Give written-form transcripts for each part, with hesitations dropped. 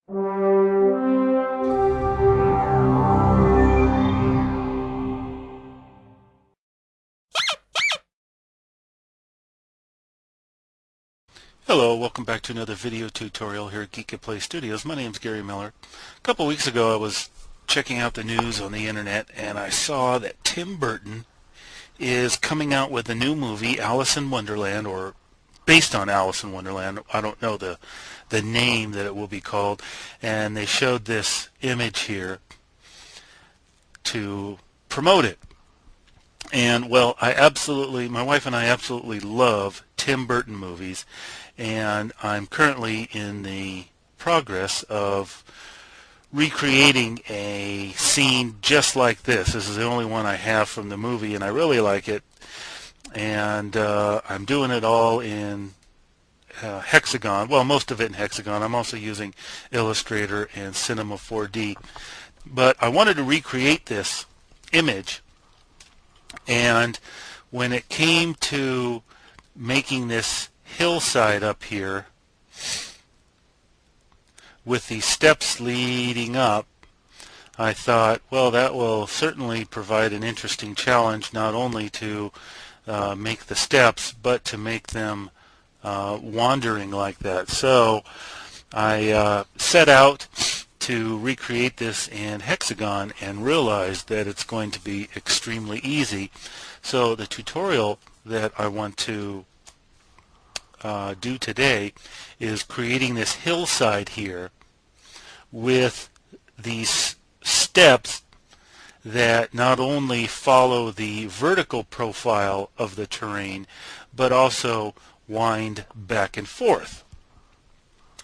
Hello, welcome back to another video tutorial here at GeekatPlay Studios. My name is Gary Miller. A couple weeks ago I was checking out the news on the internet and I saw that Tim Burton is coming out with a new movie, Alice in Wonderland, or based on Alice in Wonderland. I don't know the name that it will be called. And they showed this image here to promote it. And well, my wife and I absolutely love Tim Burton movies, and I'm currently in the progress of recreating a scene just like this. This is the only one I have from the movie, and I really like it. And I'm doing it all in Hexagon. Well, most of it in Hexagon. I'm also using Illustrator and Cinema 4D. But I wanted to recreate this image, and when it came to making this hillside up here with the steps leading up, I thought, well, that will certainly provide an interesting challenge, not only to make the steps, but to make them wandering like that. So I set out to recreate this in Hexagon and realized that it's going to be extremely easy. So the tutorial that I want to do today is creating this hillside here with these steps that not only follow the vertical profile of the terrain but also wind back and forth.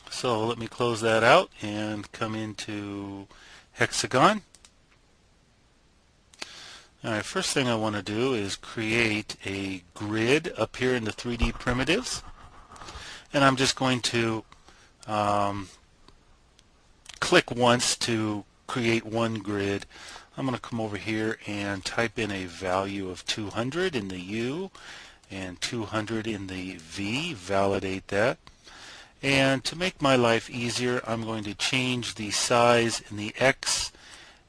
So let me close that out and come into Hexagon. Alright, first thing I want to do is create a grid up here in the 3D primitives. And I'm just going to click once to create one grid. I'm going to come over here and type in a value of 200 in the U and 200 in the V, validate that. And to make my life easier, I'm going to change the size in the X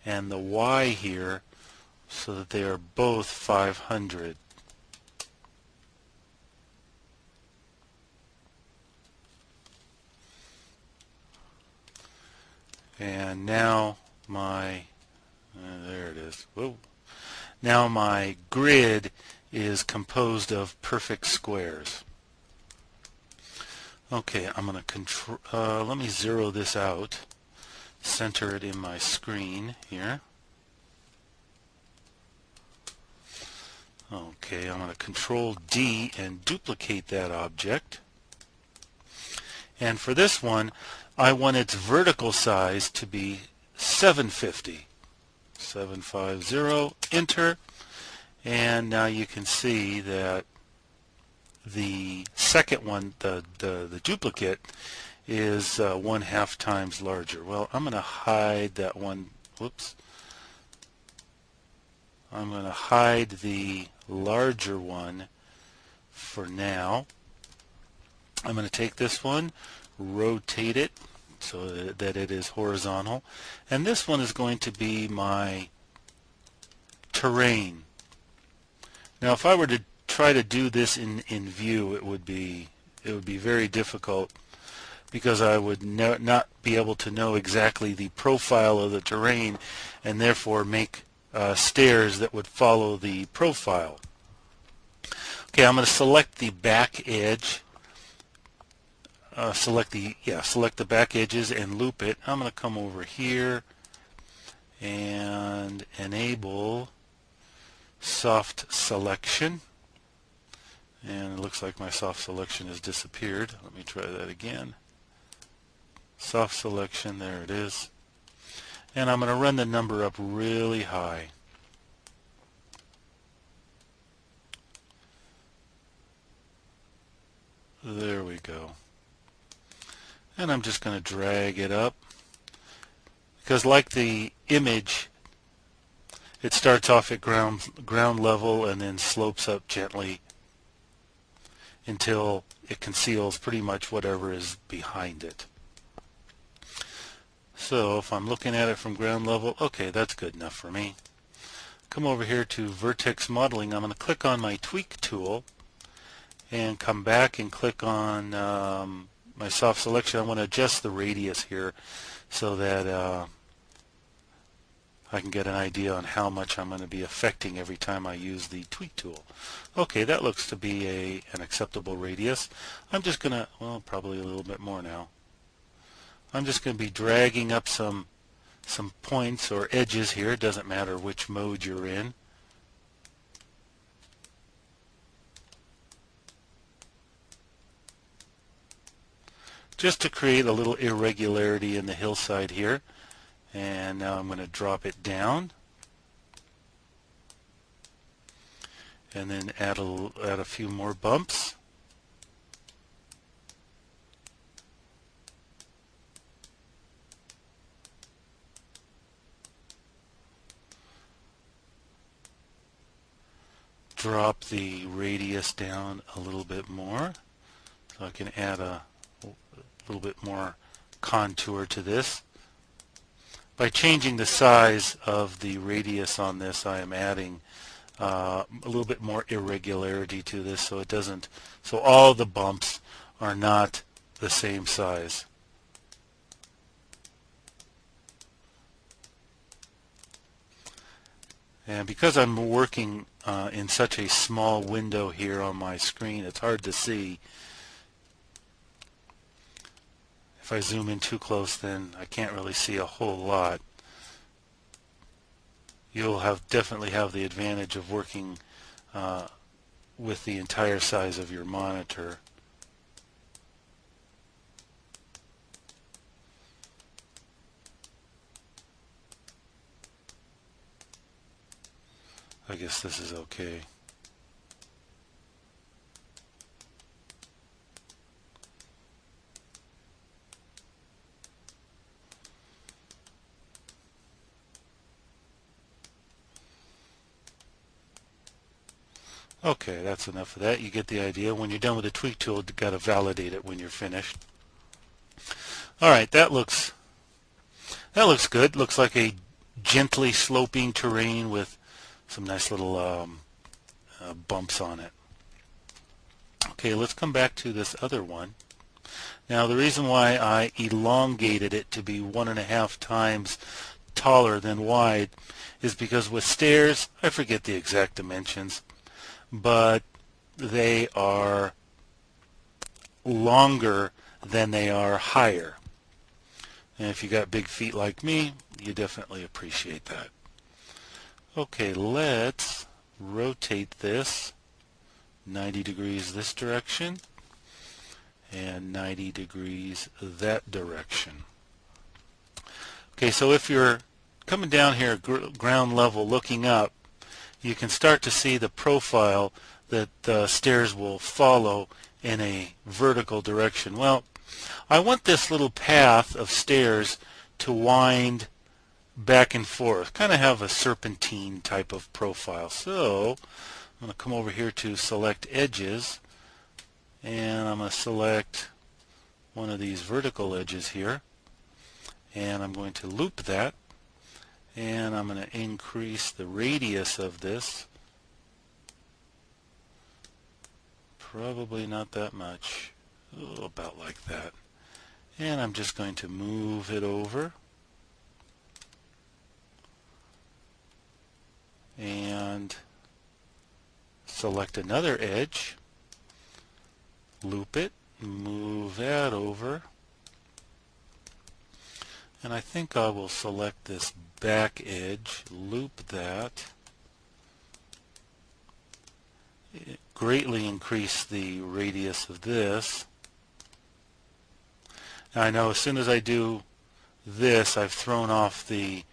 and the Y here so that they are both 500. And now there it is. Whoa. Now my grid is composed of perfect squares. Okay, I'm going to let me zero this out, center it in my screen here. Okay, I'm going to Control D and duplicate that object. And for this one, I want its vertical size to be 750. 750, enter. And now you can see that the second one, the duplicate, is 1/2 times larger. Well, I'm going to hide that one. Whoops. I'm going to hide the larger one for now. I'm going to take this one, rotate it so that it is horizontal, and this one is going to be my terrain. Now if I were to try to do this in view, it would be very difficult because I would not be able to know exactly the profile of the terrain and therefore make stairs that would follow the profile. Okay, I'm going to select the back edge. Select the back edges and loop it. I'm going to come over here and enable soft selection. And it looks like my soft selection has disappeared. Let me try that again. Soft selection, there it is. And I'm going to run the number up really high. There we go. And I'm just going to drag it up because, like the image, it starts off at ground level and then slopes up gently until it conceals pretty much whatever is behind it. So if I'm looking at it from ground level, okay, that's good enough for me. Come over here to Vertex Modeling. I'm going to click on my tweak tool and come back and click on my soft selection. I want to adjust the radius here so that I can get an idea on how much I'm going to be affecting every time I use the tweak tool. Okay, that looks to be an acceptable radius. I'm just going to, well, probably a little bit more now. I'm just going to be dragging up some points or edges here. It doesn't matter which mode you're in. Just to create a little irregularity in the hillside here. And now I'm going to drop it down. And then add a few more bumps. Drop the radius down a little bit more so I can add a little bit more contour to this. By changing the size of the radius on this, I am adding a little bit more irregularity to this, so it doesn't, so all the bumps are not the same size. And because I'm working in such a small window here on my screen, it's hard to see. If I zoom in too close, then I can't really see a whole lot. You'll definitely have the advantage of working with the entire size of your monitor. I guess this is okay. Okay, that's enough of that. You get the idea. When you're done with the tweak tool, you've got to validate it when you're finished. All right, that looks good. Looks like a gently sloping terrain with some nice little bumps on it. Okay, let's come back to this other one. Now, the reason why I elongated it to be 1.5 times taller than wide is because with stairs, I forget the exact dimensions, but they are longer than they are higher. And if you got big feet like me, you definitely appreciate that. Okay, let's rotate this 90 degrees this direction and 90 degrees that direction. Okay, so if you're coming down here ground level looking up, you can start to see the profile that the stairs will follow in a vertical direction. Well, I want this little path of stairs to wind back and forth, kind of have a serpentine type of profile. So I'm going to come over here to select edges, and I'm going to select one of these vertical edges here, and I'm going to loop that, and I'm going to increase the radius of this, probably not that much, about like that, and I'm just going to move it over and select another edge, loop it, move that over, and I think I will select this back edge, loop that, greatly increase the radius of this. Now I know as soon as I do this, I've thrown off the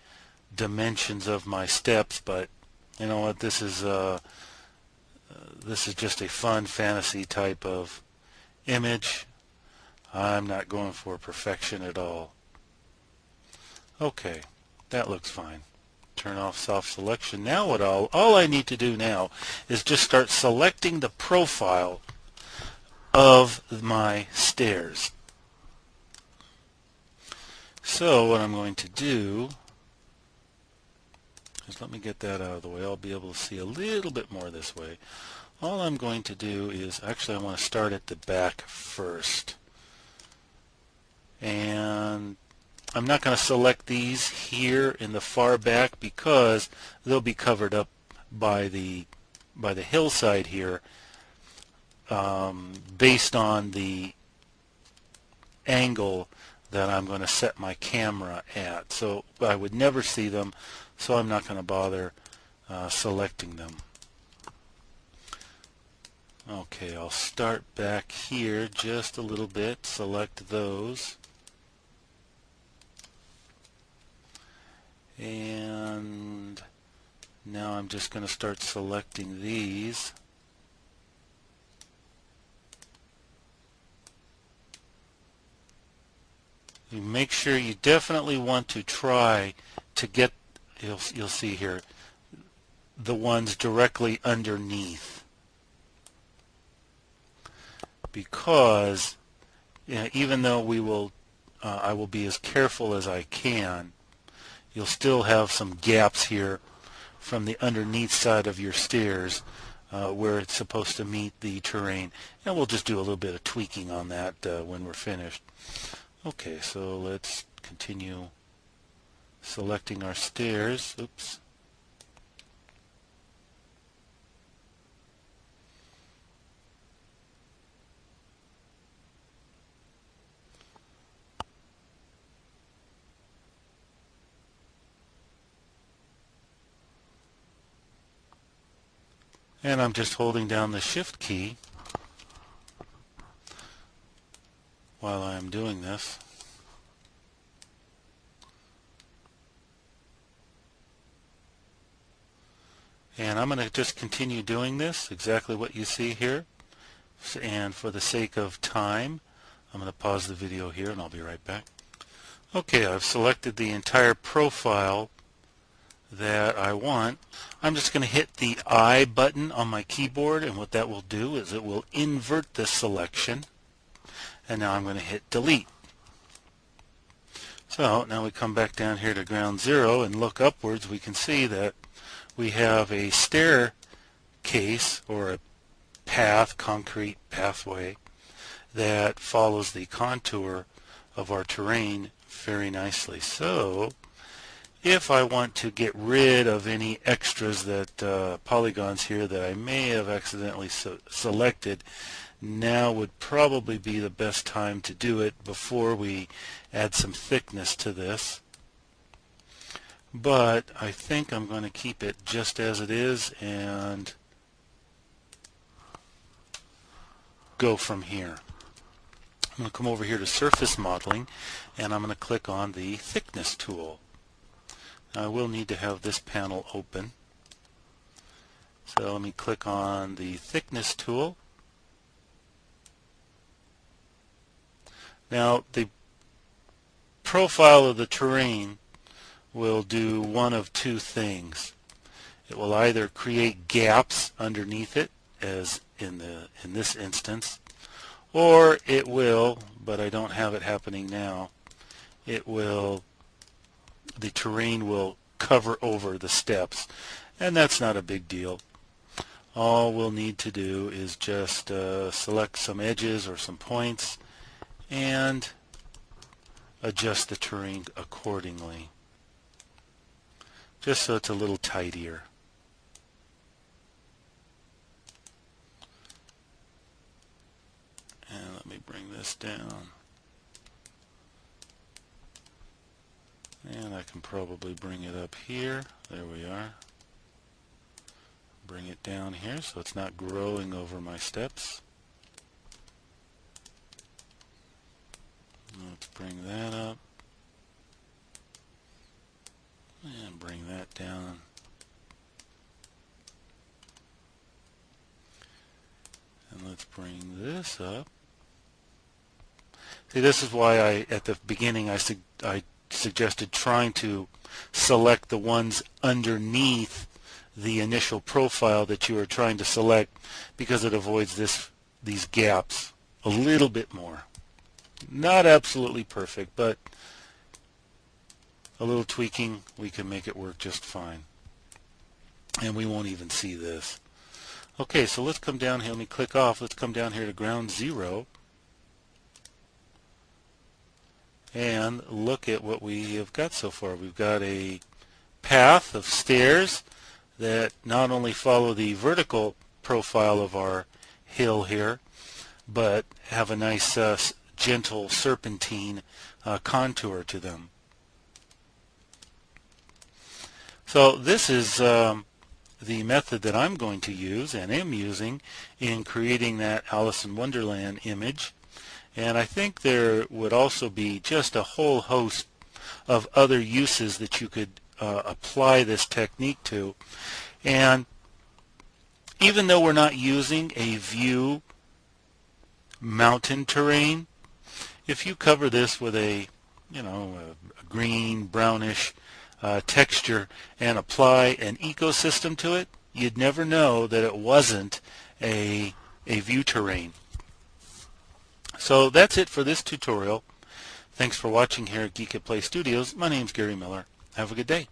dimensions of my steps, but you know what, this is just a fun fantasy type of image. I'm not going for perfection at all. Okay, that looks fine. Turn off soft selection. Now what all I need to do now is just start selecting the profile of my stairs. So what I'm going to do is, let me get that out of the way. I'll be able to see a little bit more this way. All I'm going to do is, actually I want to start at the back first. And I'm not going to select these here in the far back because they'll be covered up by the hillside here, based on the angle that I'm going to set my camera at. So I would never see them, so I'm not going to bother selecting them. Okay, I'll start back here just a little bit, select those, and now I'm just going to start selecting these. You make sure you definitely want to try to get, you'll see here, the ones directly underneath, because even though we will, I will be as careful as I can, you'll still have some gaps here from the underneath side of your stairs where it's supposed to meet the terrain, and we'll just do a little bit of tweaking on that when we're finished. Okay, so let's continue selecting our stairs. Oops. And I'm just holding down the Shift key while I'm doing this. And I'm going to just continue doing this, exactly what you see here. And for the sake of time, I'm going to pause the video here and I'll be right back. Okay, I've selected the entire profile that I want. I'm just going to hit the I button on my keyboard, and what that will do is it will invert this selection. And now I'm going to hit delete. So now we come back down here to ground zero and look upwards. We can see that we have a staircase, or a path, concrete pathway, that follows the contour of our terrain very nicely. So if I want to get rid of any extras, that polygons here that I may have accidentally selected, now would probably be the best time to do it before we add some thickness to this. But I think I'm going to keep it just as it is and go from here. I'm going to come over here to Surface Modeling, and I'm going to click on the Thickness tool. Now I will need to have this panel open. So let me click on the Thickness tool. Now the profile of the terrain will do one of two things. It will either create gaps underneath it, as in this instance, or it will, but I don't have it happening now, the terrain will cover over the steps, and that's not a big deal. All we'll need to do is just select some edges or some points and adjust the terrain accordingly, just so it's a little tidier. And let me bring this down. And I can probably bring it up here. There we are. Bring it down here so it's not growing over my steps. Let's bring that up. And bring that down. And let's bring this up. See, this is why at the beginning I suggested trying to select the ones underneath the initial profile that you are trying to select, because it avoids these gaps a little bit more. Not absolutely perfect, but a little tweaking, we can make it work just fine. And we won't even see this. Okay, so let's come down here. Let me click off. Let's come down here to ground zero and look at what we have got so far. We've got a path of stairs that not only follow the vertical profile of our hill here, but have a nice gentle serpentine contour to them. So this is the method that I'm going to use and am using in creating that Alice in Wonderland image. And I think there would also be just a whole host of other uses that you could apply this technique to. And even though we're not using a view mountain terrain, if you cover this with a green brownish texture and apply an ecosystem to it, you'd never know that it wasn't a view terrain. So that's it for this tutorial. Thanks for watching here at GeekatPlay Studios. My name's Gary Miller. Have a good day.